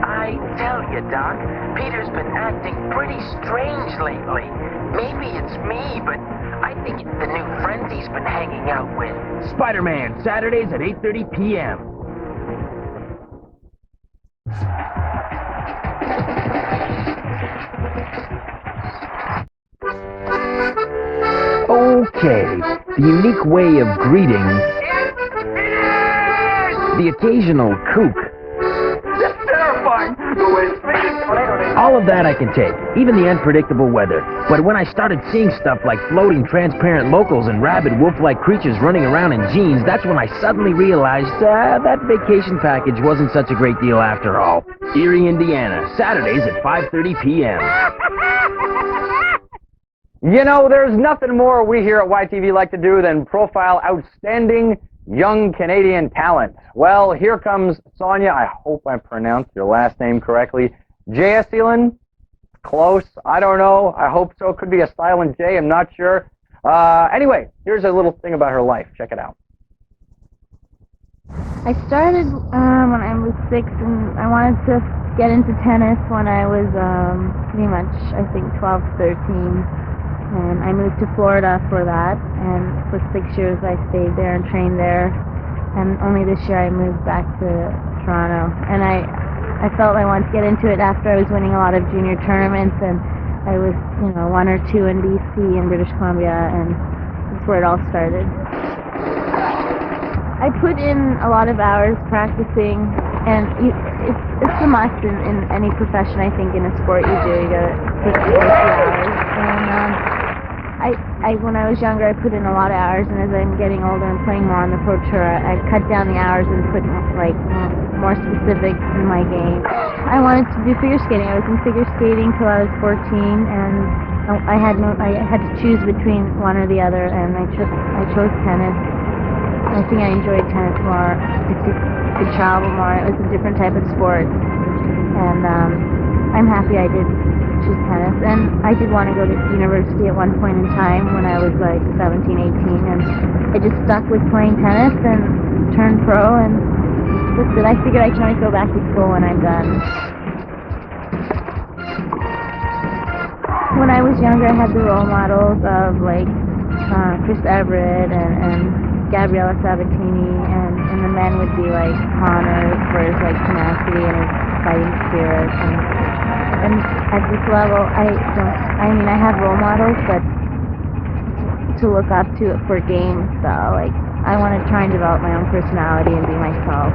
I tell you, Doc, Peter's been acting pretty strange lately. Maybe it's me, but I think it's the new friends he's been hanging out with. Spider-Man, Saturdays at 8:30 p.m. Okay, the unique way of greeting, the occasional kook. That's terrifying. All of that I can take, even the unpredictable weather. But when I started seeing stuff like floating transparent locals and rabid wolf-like creatures running around in jeans, that's when I suddenly realized that vacation package wasn't such a great deal after all. Erie, Indiana, Saturdays at 5:30 p.m. You know, there's nothing more we here at YTV like to do than profile outstanding young Canadian talent. Well, here comes Sonia. I hope I pronounced your last name correctly. J.S. Seelan? Close. I don't know. I hope so. Could be a silent J. I'm not sure. Anyway, here's a little thing about her life. Check it out. I started when I was 6, and I wanted to get into tennis when I was pretty much, I think, 12, 13. And I moved to Florida for that, and for 6 years I stayed there and trained there. And only this year I moved back to Toronto. And I felt I wanted to get into it after I was winning a lot of junior tournaments, and I was, 1 or 2 in BC and British Columbia, and that's where it all started. I put in a lot of hours practicing, and it's a must in any profession. I think in a sport you do, you gotta put in hours. And when I was younger, I put in a lot of hours, and as I'm getting older and playing more on the Pro Tour, I cut down the hours and put more specifics in my game. I wanted to do figure skating. I was in figure skating till I was 14, and I had to choose between one or the other, and I chose tennis. I think I enjoyed tennis more. I could travel more. It was a different type of sport, and I'm happy I did choose tennis. And I did want to go to university at one point in time when I was like 17, 18, and I just stuck with playing tennis and turned pro, and that's it. I figured I can always go back to school when I'm done. When I was younger, I had the role models of like Chris Everett and Gabriella Sabatini, and the men would be like Connor for his like tenacity and his fighting spirit, and at this level I have role models, but to look up to for games, so like I want to try and develop my own personality and be myself.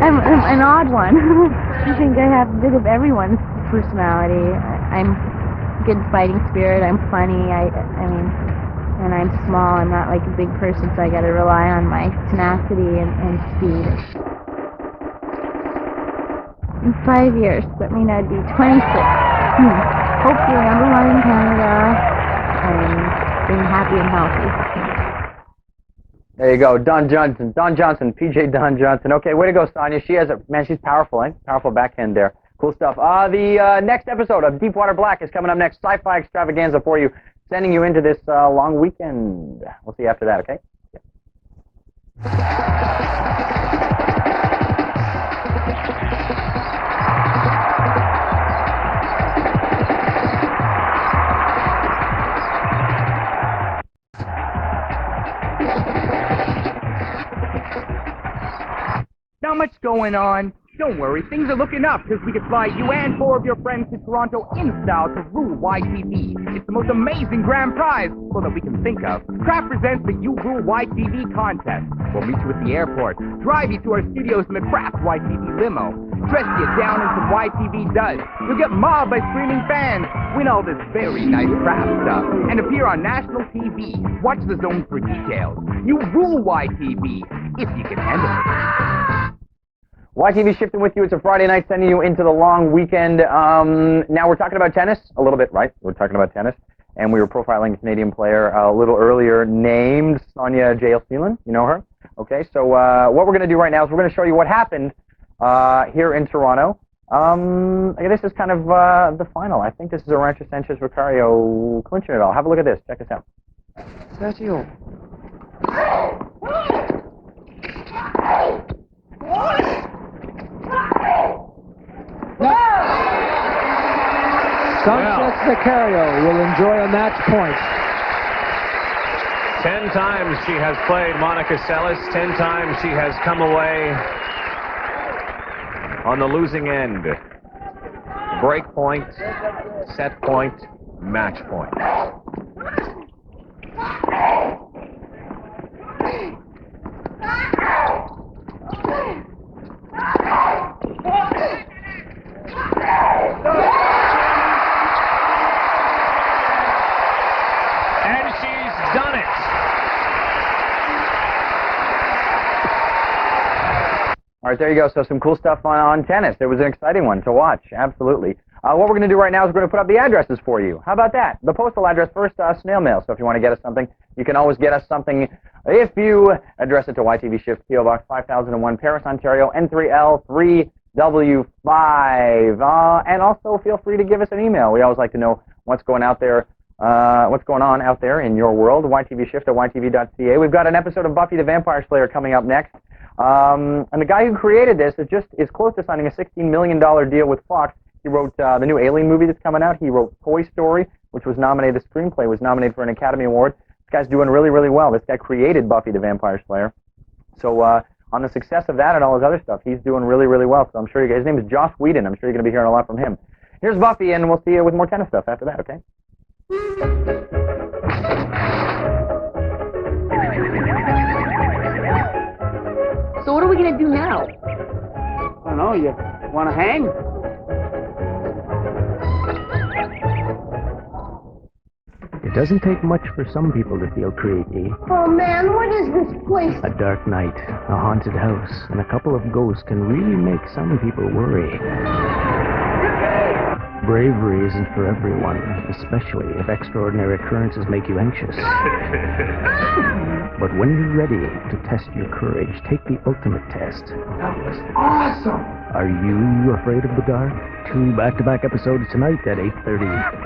I'm an odd one. I think I have a bit of everyone's personality. I'm good fighting spirit, I'm funny, and I'm small. I'm not like a big person, so I gotta rely on my tenacity and speed. In 5 years, that means I'd be 26. Hopefully number 1 in Canada and being happy and healthy. There you go, Don Johnson, PJ Don Johnson. Okay, way to go, Sonia. She's powerful, eh? Powerful backhand there. Cool stuff. The next episode of Deepwater Black is coming up next. Sci-fi extravaganza for you. Sending you into this long weekend. We'll see you after that, okay? Not much going on. Don't worry, things are looking up because we can fly you and 4 of your friends to Toronto in style to rule YTV. It's the most amazing grand prize, well, that we can think of. Kraft presents the You Rule YTV contest. We'll meet you at the airport, drive you to our studios in the Kraft YTV limo, dress you down in some YTV duds. You'll get mobbed by screaming fans, win all this very nice Kraft stuff, and appear on national TV. Watch the zone for details. You rule YTV, if you can handle it. YTV shifting with you. It's a Friday night, sending you into the long weekend. Now we're talking about tennis a little bit, right? We're talking about tennis, and we were profiling a Canadian player a little earlier named Sonia Seelan. You know her? Okay, so what we're going to do right now is we're going to show you what happened here in Toronto This is kind of the final. I think this is a Rancho Sanchez Vicario clinching it all. Have a look at this. Check this out. Sergio. Sanchez Vicario will enjoy a match point. 10 times she has played Monica Seles. 10 times she has come away on the losing end. Break point, set point, match point. And she's done it. All right, there you go. So some cool stuff on tennis. It was an exciting one to watch. Absolutely. What we're going to do right now is we're going to put up the addresses for you. How about that? The postal address first, snail mail. So if you want to get us something, you can always get us something if you address it to YTV Shift, P.O. Box 5001, Paris, Ontario, N3L3W5. And also feel free to give us an email. We always like to know what's going on out there in your world. YTV Shift at YTV.ca. We've got an episode of Buffy the Vampire Slayer coming up next. And the guy who created this is close to signing a $16 million deal with Fox. He wrote the new Alien movie that's coming out. He wrote Toy Story, which was nominated, the screenplay was nominated for an Academy Award. This guy's doing really, really well. This guy created Buffy the Vampire Slayer. So on the success of that and all his other stuff, he's doing really, really well. So I'm sure his name is Joss Whedon. I'm sure you're going to be hearing a lot from him. Here's Buffy, and we'll see you with more tennis stuff after that, okay? So what are we gonna do now? I don't know, you want to hang? It doesn't take much for some people to feel creepy. Oh man, what is this place? A dark night, a haunted house, and a couple of ghosts can really make some people worry. Bravery isn't for everyone, especially if extraordinary occurrences make you anxious. But when you're ready to test your courage, take the ultimate test. That was awesome! Are you afraid of the dark? 2 back-to-back episodes tonight at 8:30.